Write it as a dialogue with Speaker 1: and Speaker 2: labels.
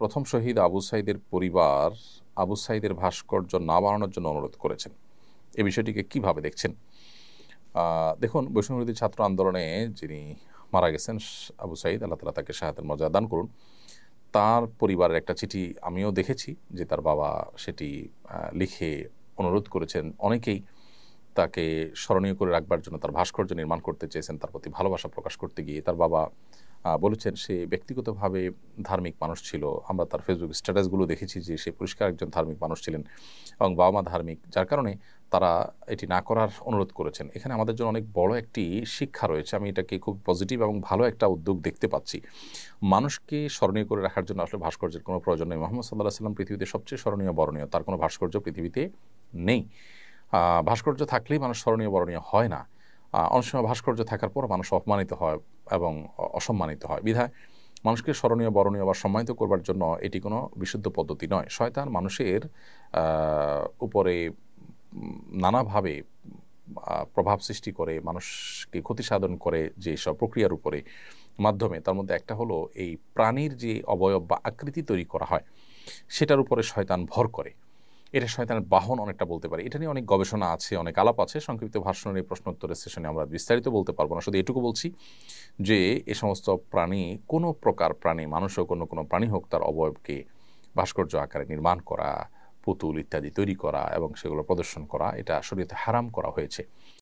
Speaker 1: প্রথম শহীদ আবু সাঈদের পরিবার আবু সাঈদের ভাস্কর্য না বানানোর জন্য অনুরোধ করেছেন। এই বিষয়টিকে কিভাবে দেখছেন? দেখুন, বৈষম্যবিরোধী ছাত্র আন্দোলনে যিনি মারা গেছেন আবু সাঈদ, আল্লাহ তাআলা তাকে শাহাদাতের মর্যাদা দান করুন। তার পরিবারের একটা চিঠি আমিও দেখেছি যে তার বাবা সেটি লিখে অনুরোধ করেছেন। অনেকেই তাকে স্মরণীয় করে রাখবার জন্য তার ভাস্কর্য নির্মাণ করতে চেয়েছেন। তার প্রতি ভালোবাসা প্রকাশ করতে গিয়ে তার বাবা বলেছেন সে ব্যক্তিগতভাবে ধার্মিক মানুষ ছিল। আমরা তার ফেসবুক স্ট্যাটাসগুলো দেখেছি যে সে পরিষ্কার একজন ধার্মিক মানুষ ছিলেন এবং বাবা-মা ধার্মিক। যার কারণে তারা এটি না করার অনুরোধ করেছেন। এখানে আমাদের জন্য অনেক বড় একটি শিক্ষা রয়েছে। আমি এটাকে খুব পজিটিভ এবং ভালো একটা উদ্যোগ দেখতে পাচ্ছি। মানুষকে স্মরণীয় করে রাখার জন্য আসলে ভাস্কর্যের কোনো প্রয়োজন নেই। মুহাম্মদ সাল্লাল্লাহু আলাইহি ওয়াসাল্লাম পৃথিবীতে সবচেয়ে স্মরণীয় বরণীয়। তার কোনো ভাস্কর্য পৃথিবীতে নেই। ভাস্কর্য থাকলেই মানুষ স্মরণীয় বরণীয় হয় না। অনেক সময় ভাস্কর্য থাকার পর মানুষ অপমানিত হয় এবং অসম্মানিত হয়। বিধায় মানুষকে স্মরণীয় বরণীয় বা সম্মানিত করবার জন্য এটি কোনো বিশুদ্ধ পদ্ধতি নয়। শয়তান মানুষের উপরে নানাভাবে প্রভাব সৃষ্টি করে, মানুষকে ক্ষতি সাধন করে যেসব প্রক্রিয়ার উপরে মাধ্যমে, তার মধ্যে একটা হলো এই প্রাণীর যে অবয়ব বা আকৃতি তৈরি করা হয় সেটার উপরে শয়তান ভর করে। এটা শয়তানের বাহন অনেকটা বলতে পারি। এটা নিয়ে অনেক গবেষণা আছে, অনেক আলাপ আছে। সংক্ষিপ্ত ভাষণের এই প্রশ্ন উত্তরের সেশনে আমরা বিস্তারিত বলতে পারবো না। শুধু এটুকু বলছি যে এ সমস্ত প্রাণী, কোনো প্রকার প্রাণী, মানুষ হোক অন্য কোনো প্রাণী হোক, তার অবয়বকে ভাস্কর্য আকারে নির্মাণ করা, পুতুল ইত্যাদি তৈরি করা এবং সেগুলো প্রদর্শন করা, এটা শরীয়তে হারাম করা হয়েছে।